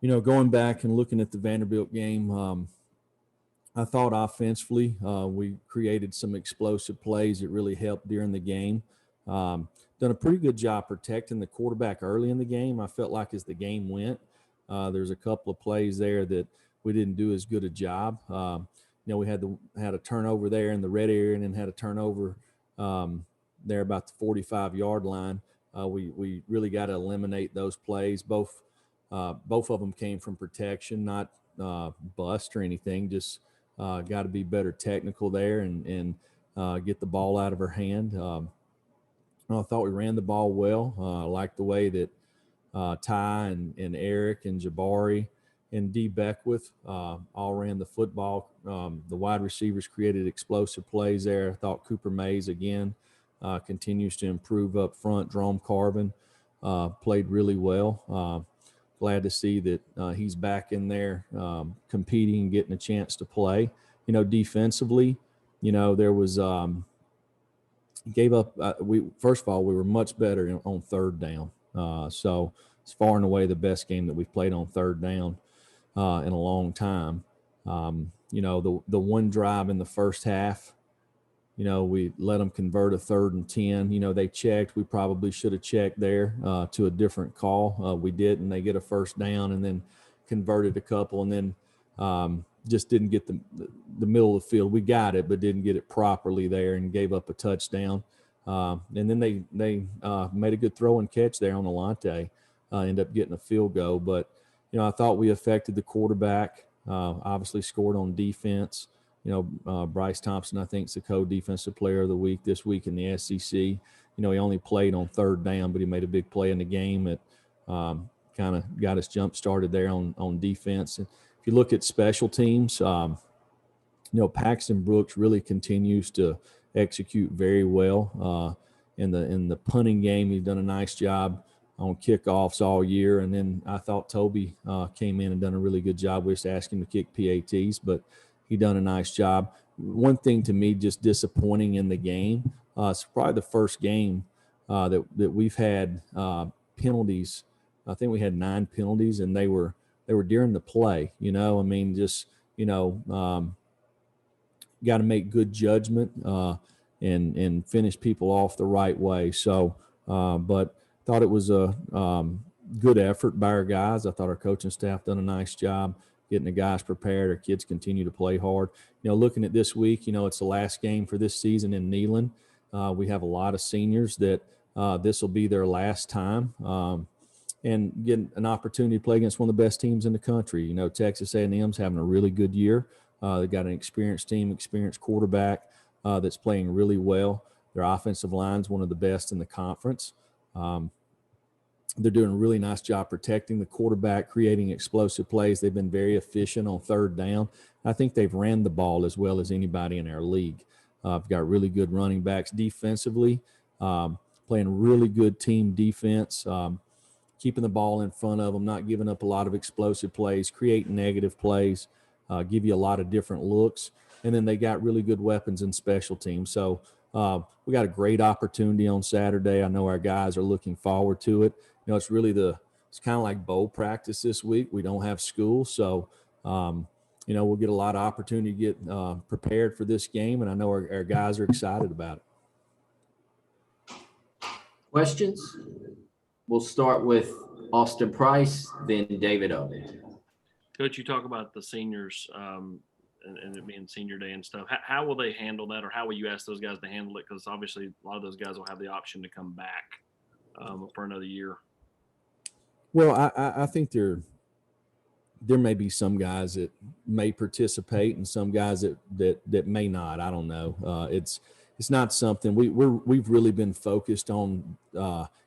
Going back and looking at the Vanderbilt game, I thought offensively we created some explosive plays that really helped during the game. Done a pretty good job protecting the quarterback early in the game. I felt like as the game went, there's a couple of plays there that we didn't do as good a job. We had a turnover there in the red area, and then had a turnover there about the 45-yard line. We really got to eliminate those plays. Both of them came from protection, not bust or anything. Just got to be better technical there and get the ball out of her hand. I thought we ran the ball well. I liked the way that Ty and Eric and Jabari and D. Beckwith all ran the football. The wide receivers created explosive plays there. I thought Cooper Mays, again, continues to improve up front. Jerome Carvin played really well. Glad to see that he's back in there competing, getting a chance to play. Defensively, there was gave up. First of all, we were much better on third down. So it's far and away the best game that we've played on third down in a long time. The one drive in the first half, we let them convert a 3rd and 10. They checked. We probably should have checked there to a different call. We didn't. They get a first down and then converted a couple, and then just didn't get the middle of the field. We got it, but didn't get it properly there and gave up a touchdown. And then they made a good throw and catch there on Alante, end up getting a field goal. But, I thought we affected the quarterback, obviously scored on defense. Bryce Thompson, I think, is the co-defensive player of the week this week in the SEC. He only played on third down, but he made a big play in the game that kind of got us jump started there on defense. And if you look at special teams, Paxton Brooks really continues to execute very well in the punting game. He's done a nice job on kickoffs all year. And then I thought Toby came in and done a really good job. We just asked him to kick PATs, but he done a nice job. One thing to me just disappointing in the game, it's probably the first game that we've had penalties. I think we had 9 penalties, and they were during the play. Got to make good judgment and finish people off the right way. So, but thought it was a good effort by our guys. I thought our coaching staff done a nice job getting the guys prepared. Our kids continue to play hard. Looking at this week, it's the last game for this season in Neyland. We have a lot of seniors that this will be their last time. And get an opportunity to play against one of the best teams in the country. Texas A&M's having a really good year. They've got an experienced team, experienced quarterback that's playing really well. Their offensive line's one of the best in the conference. They're doing a really nice job protecting the quarterback, creating explosive plays. They've been very efficient on third down. I think they've ran the ball as well as anybody in our league. I've got really good running backs defensively, playing really good team defense, keeping the ball in front of them, not giving up a lot of explosive plays, creating negative plays, give you a lot of different looks. And then they got really good weapons in special teams. So we got a great opportunity on Saturday. I know our guys are looking forward to it. It's kind of like bowl practice this week. We don't have school. So, we'll get a lot of opportunity to get prepared for this game. And I know our guys are excited about it. Questions? We'll start with Austin Price, then David Owen. Coach, you talk about the seniors and it being senior day and stuff. How will they handle that, or how will you ask those guys to handle it? Because obviously a lot of those guys will have the option to come back for another year. Well, I think there may be some guys that may participate and some guys that may not. I don't know. It's not something we've really been focused on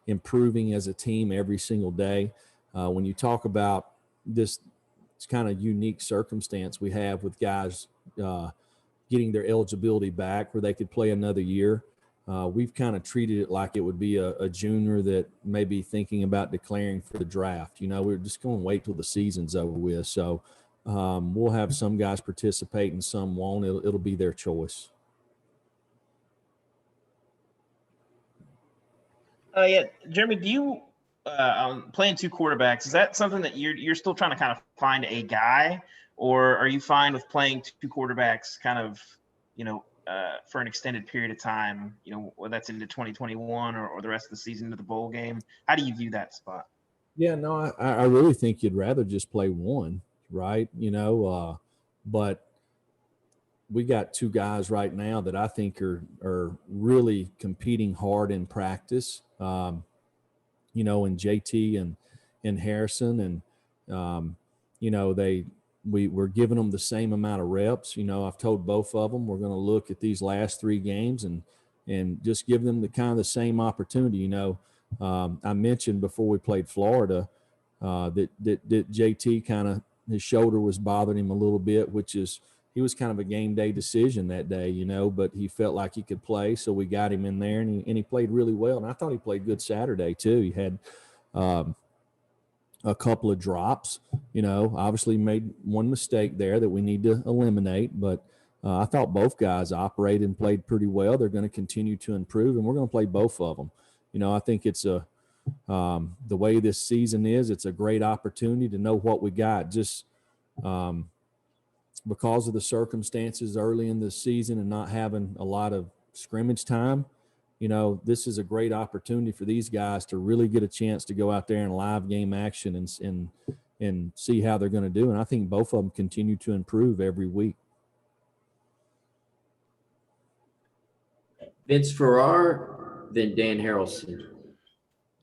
improving as a team every single day. When you talk about this, it's kind of unique circumstance we have with guys getting their eligibility back where they could play another year. We've kind of treated it like it would be a junior that may be thinking about declaring for the draft. We're just going to wait till the season's over with. So we'll have some guys participate and some won't. It'll be their choice. Yeah, Jeremy, do you playing two quarterbacks, is that something that you're still trying to kind of find a guy, or are you fine with playing two quarterbacks kind of, for an extended period of time, whether that's into 2021 or the rest of the season to the bowl game? How do you view that spot? Yeah, no, I really think you'd rather just play one, right? But we got two guys right now that I think are really competing hard in practice, in JT and Harrison. And, we're giving them the same amount of reps. I've told both of them we're going to look at these last three games and just give them the same opportunity. I mentioned before we played Florida that JT kind of his shoulder was bothering him a little bit, he was kind of a game day decision that day, but he felt like he could play. So we got him in there and he played really well. And I thought he played good Saturday too. He had a couple of drops, obviously made one mistake there that we need to eliminate, but I thought both guys operated and played pretty well. They're going to continue to improve and we're going to play both of them. I think it's the way this season is, it's a great opportunity to know what we got. Just because of the circumstances early in the season and not having a lot of scrimmage time, this is a great opportunity for these guys to really get a chance to go out there in live game action and see how they're going to do. And I think both of them continue to improve every week. Vince Farrar, then Dan Harrelson.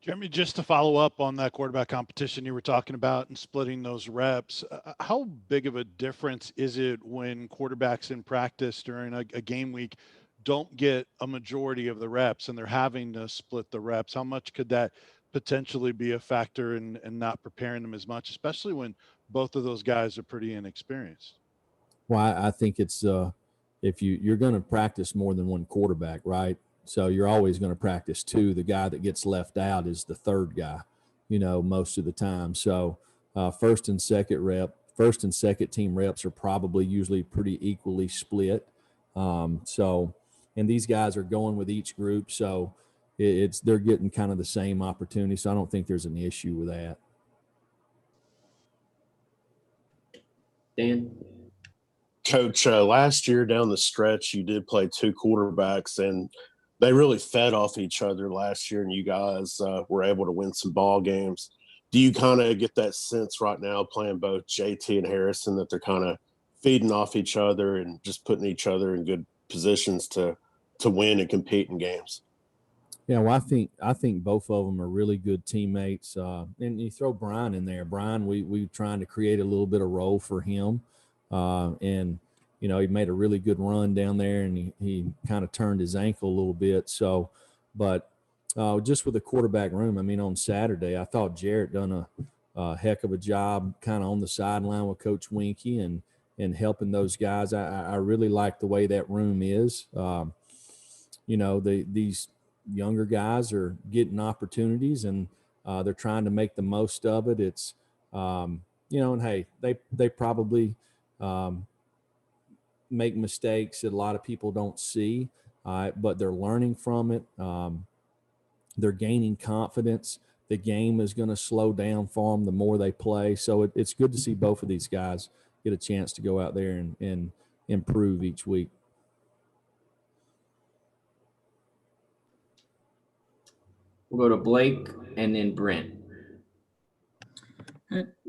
Jeremy, just to follow up on that quarterback competition you were talking about and splitting those reps, how big of a difference is it when quarterbacks in practice during a game week don't get a majority of the reps and they're having to split the reps? How much could that potentially be a factor in not preparing them as much, especially when both of those guys are pretty inexperienced? Well, I think it's if you're going to practice more than one quarterback, right? So you're always going to practice two. The guy that gets left out is the third guy, most of the time. So first and second team reps are probably usually pretty equally split. And these guys are going with each group. So they're getting kind of the same opportunity. So I don't think there's an issue with that. Dan? Coach, last year down the stretch, you did play two quarterbacks, and they really fed off each other last year, and you guys were able to win some ball games. Do you kind of get that sense right now playing both JT and Harrison that they're kind of feeding off each other and just putting each other in good positions to win and compete in games? Yeah, well, I think both of them are really good teammates. And you throw Brian in there. Brian, we trying to create a little bit of role for him. And he made a really good run down there and he kind of turned his ankle a little bit. So, but just with the quarterback room, on Saturday, I thought Jarrett done a heck of a job kind of on the sideline with Coach Winkie and helping those guys. I really like the way that room is. These younger guys are getting opportunities and they're trying to make the most of it. It's, and hey, they probably make mistakes that a lot of people don't see, but they're learning from it. They're gaining confidence. The game is going to slow down for them the more they play. So it's good to see both of these guys get a chance to go out there and improve each week. We'll go to Blake and then Brent.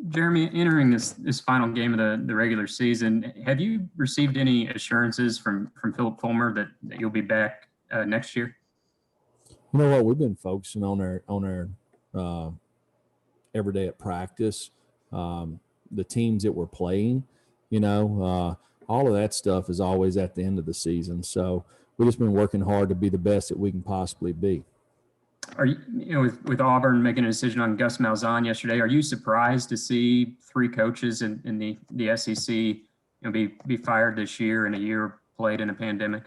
Jeremy, entering this final game of the regular season, have you received any assurances from Philip Fulmer that you'll be back next year? You know what? We've been focusing on our every day at practice, the teams that we're playing. All of that stuff is always at the end of the season. So we've just been working hard to be the best that we can possibly be. Are you, with Auburn making a decision on Gus Malzahn yesterday, are you surprised to see three coaches in the SEC be fired this year in a year played in a pandemic?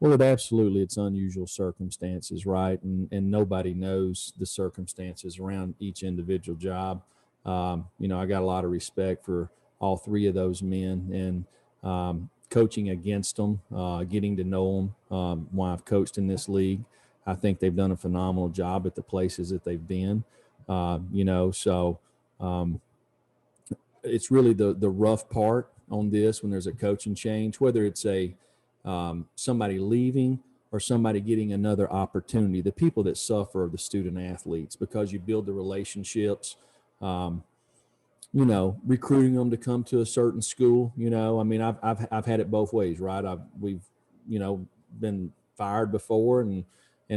Well, it's unusual circumstances, right? And nobody knows the circumstances around each individual job. I got a lot of respect for all three of those men and coaching against them, getting to know them while I've coached in this league. I think they've done a phenomenal job at the places that they've been. It's really the rough part on this when there's a coaching change, whether it's somebody leaving or somebody getting another opportunity. The people that suffer are the student athletes, because you build the relationships, recruiting them to come to a certain school. I've had it both ways, right? We've been fired before, and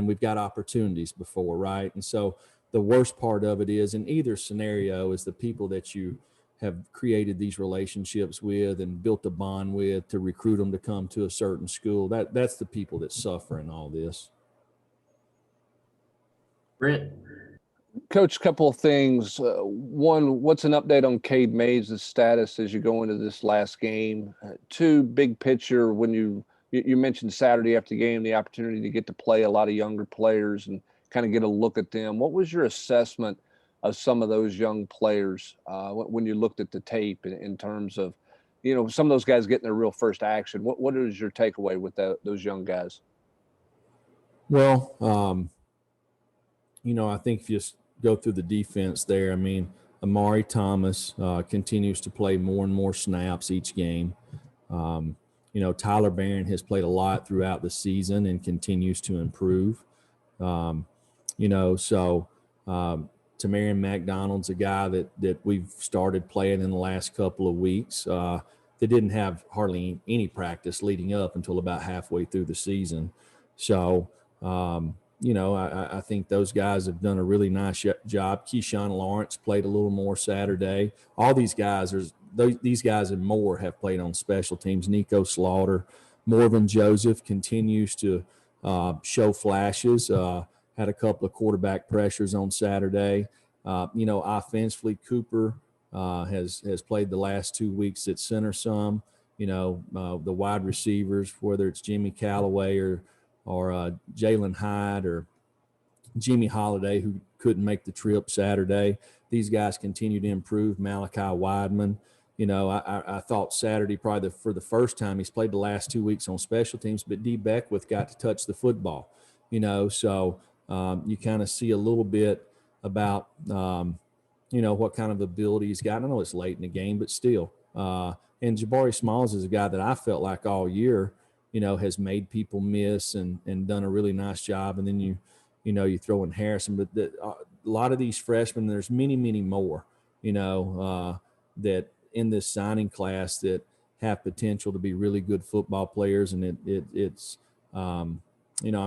we've got opportunities before, right? And so the worst part of it is, in either scenario, is the people that you have created these relationships with and built a bond with to recruit them to come to a certain school. That's the people that suffer in all this. Brent? Coach, couple of things. One, what's an update on Cade Mays' status as you go into this last game? Two, big picture, when you mentioned Saturday after the game, the opportunity to get to play a lot of younger players and kind of get a look at them. What was your assessment of some of those young players when you looked at the tape in terms of, some of those guys getting their real first action? What is your takeaway with those young guys? Well, I think if you just go through the defense there, Amari Thomas continues to play more and more snaps each game. Tyler Barron has played a lot throughout the season and continues to improve. Tamarion McDonald's a guy that we've started playing in the last couple of weeks. They didn't have hardly any practice leading up until about halfway through the season. So, I think those guys have done a really nice job. Keyshawn Lawrence played a little more Saturday. All these guys, these guys and more have played on special teams. Nico Slaughter, Morven Joseph continues to show flashes. Had a couple of quarterback pressures on Saturday. Offensively, Cooper has played the last 2 weeks at center some. The wide receivers, whether it's Jimmy Callaway or Jalen Hyde or Jimmy Holiday, who couldn't make the trip Saturday. These guys continue to improve. Malachi Weidman, I thought Saturday probably for the first time he's played the last 2 weeks on special teams, but D. Beckwith got to touch the football, so you kind of see a little bit about, what kind of ability he's got. I know it's late in the game, but still. And Jabari Smalls is a guy that I felt like all year, has made people miss and done a really nice job. And then you throw in Harrison, but a lot of these freshmen, there's many, many more, that in this signing class that have potential to be really good football players. And it's I'm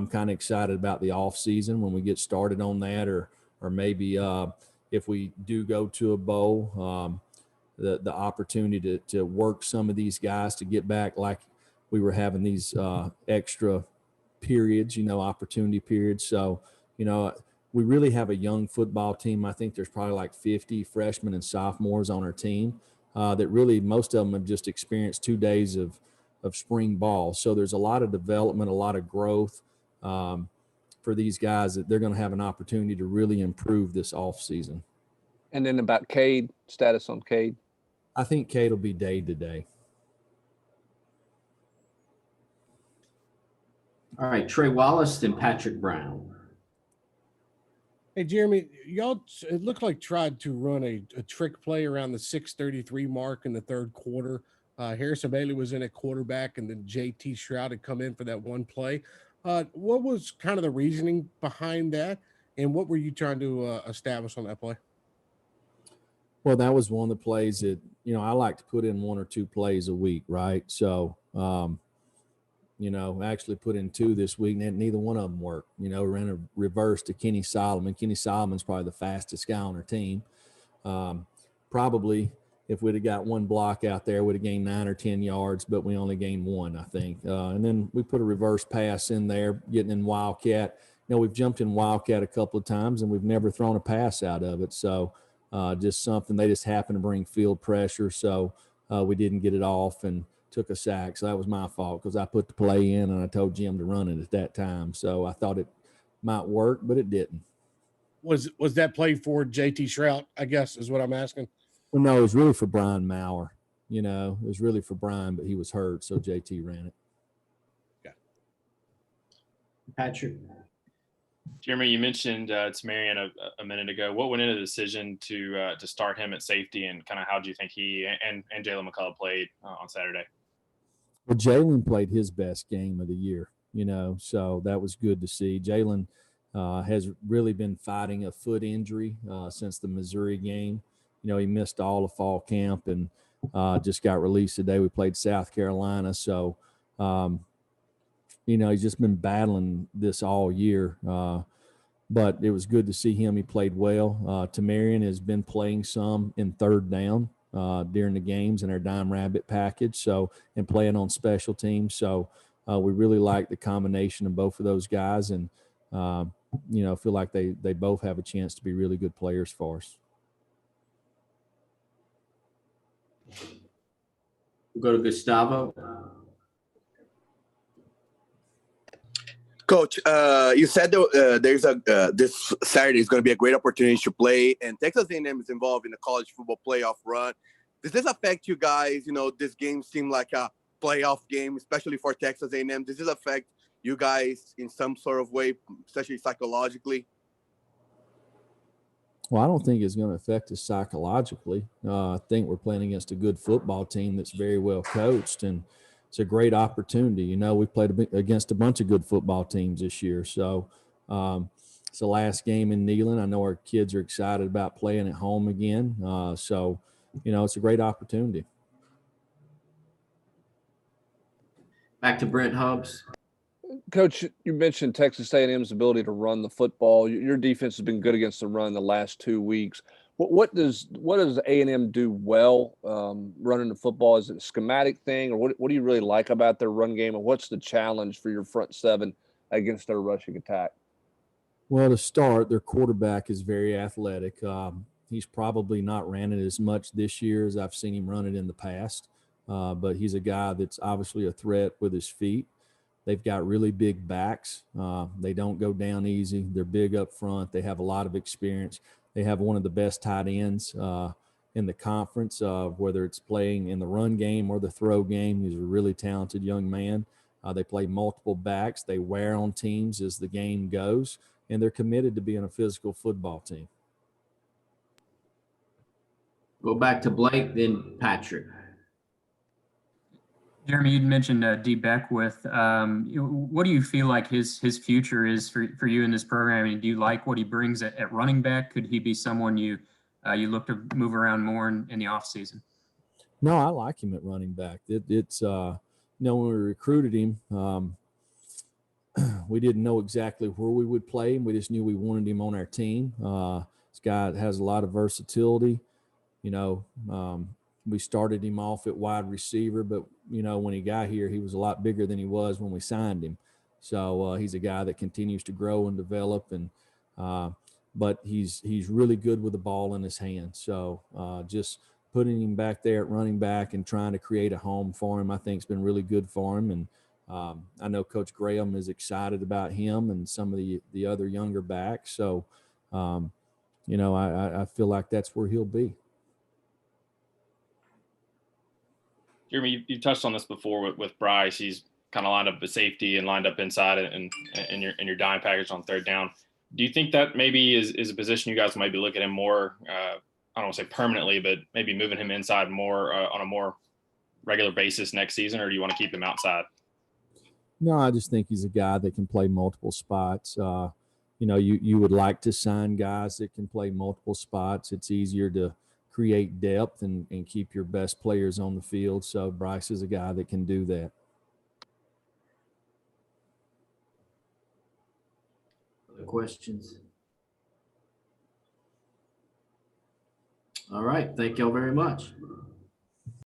kind of excited about the off season when we get started on that, or maybe if we do go to a bowl, the opportunity to work some of these guys to get back, like we were having these extra periods, opportunity periods. So, we really have a young football team. I think there's probably like 50 freshmen and sophomores on our team that really, most of them have just experienced 2 days of spring ball. So there's a lot of development, a lot of growth for these guys that they're going to have an opportunity to really improve this off season. And then about Cade, status on Cade? I think Cade will be day to day. All right, Trey Wallace and Patrick Brown. Hey, Jeremy, y'all, it looked like tried to run a trick play around the 6:33 mark in the third quarter. Harrison Bailey was in at quarterback, and then JT Shroud had come in for that one play. What was kind of the reasoning behind that, and what were you trying to establish on that play? Well, that was one of the plays that, I like to put in 1 or 2 plays a week, right? So, I actually put in 2 this week, and neither one of them worked. Ran a reverse to Kenny Solomon. Kenny Solomon's probably the fastest guy on our team. Probably if we'd have got one block out there, we'd have gained 9 or 10 yards, but we only gained 1, I think. And then we put a reverse pass in there, getting in Wildcat. We've jumped in Wildcat a couple of times, and we've never thrown a pass out of it. So just something, they just happened to bring field pressure. So we didn't get it off and took a sack. So that was my fault because I put the play in and I told Jim to run it at that time. So I thought it might work, but it didn't. Was that play for JT Shroud, I guess, is what I'm asking? Well, no, it was really for Brian Maurer. It was really for Brian, but he was hurt, so JT ran it. Patrick? Jeremy, you mentioned Tamarian a minute ago. What went into the decision to start him at safety, and kind of how do you think he and Jalen McCullough played on Saturday? Well, Jalen played his best game of the year, so that was good to see. Jalen has really been fighting a foot injury since the Missouri game. He missed all of fall camp and just got released today. We played South Carolina, so he's just been battling this all year. But it was good to see him. He played well. Tamarian has been playing some in third down during the games in our dime rabbit package, and playing on special teams. So we really like the combination of both of those guys, and feel like they both have a chance to be really good players for us. We'll go to Gustavo. Coach, you said there's this Saturday is going to be a great opportunity to play, and Texas A&M is involved in the college football playoff run. Does this affect you guys? This game seemed like a playoff game, especially for Texas A&M. Does this affect you guys in some sort of way, especially psychologically? Well, I don't think it's going to affect us psychologically. I think we're playing against a good football team that's very well coached, and it's a great opportunity. We played against a bunch of good football teams this year. So it's the last game in Neyland. I know our kids are excited about playing at home again. So it's a great opportunity. Back to Brent Hubbs. Coach, you mentioned Texas A&M's ability to run the football. Your defense has been good against the run the last 2 weeks. What does A&M do well running the football? Is it a schematic thing, or what do you really like about their run game, and what's the challenge for your front seven against their rushing attack? Well, to start, their quarterback is very athletic. He's probably not ran it as much this year as I've seen him run it in the past, but he's a guy that's obviously a threat with his feet. They've got really big backs. They don't go down easy. They're big up front. They have a lot of experience. They have one of the best tight ends in the conference, whether it's playing in the run game or the throw game. He's a really talented young man. They play multiple backs. They wear on teams as the game goes, and they're committed to being a physical football team. Go back to Blake, then Patrick. Jeremy, you'd mentioned D. Beckwith. What do you feel like his future is for you in this program? And do you like what he brings at running back? Could he be someone you look to move around more in the offseason? No, I like him at running back. It's when we recruited him, we didn't know exactly where we would play him. We just knew we wanted him on our team. This guy has a lot of versatility. We started him off at wide receiver, but when he got here, he was a lot bigger than he was when we signed him. So he's a guy that continues to grow and develop, and but he's really good with the ball in his hand. So just putting him back there at running back and trying to create a home for him, I think has been really good for him. And I know Coach Graham is excited about him and some of the other younger backs. So I feel like that's where he'll be. Jeremy, you touched on this before with Bryce. He's kind of lined up at safety and lined up inside and in your dime package on third down. Do you think that maybe is a position you guys might be looking at him more? I don't want to say permanently, but maybe moving him inside more on a more regular basis next season, or do you want to keep him outside? No, I just think he's a guy that can play multiple spots. You would like to sign guys that can play multiple spots. It's easier to create depth and keep your best players on the field. So Bryce is a guy that can do that. Other questions? All right. Thank y'all very much.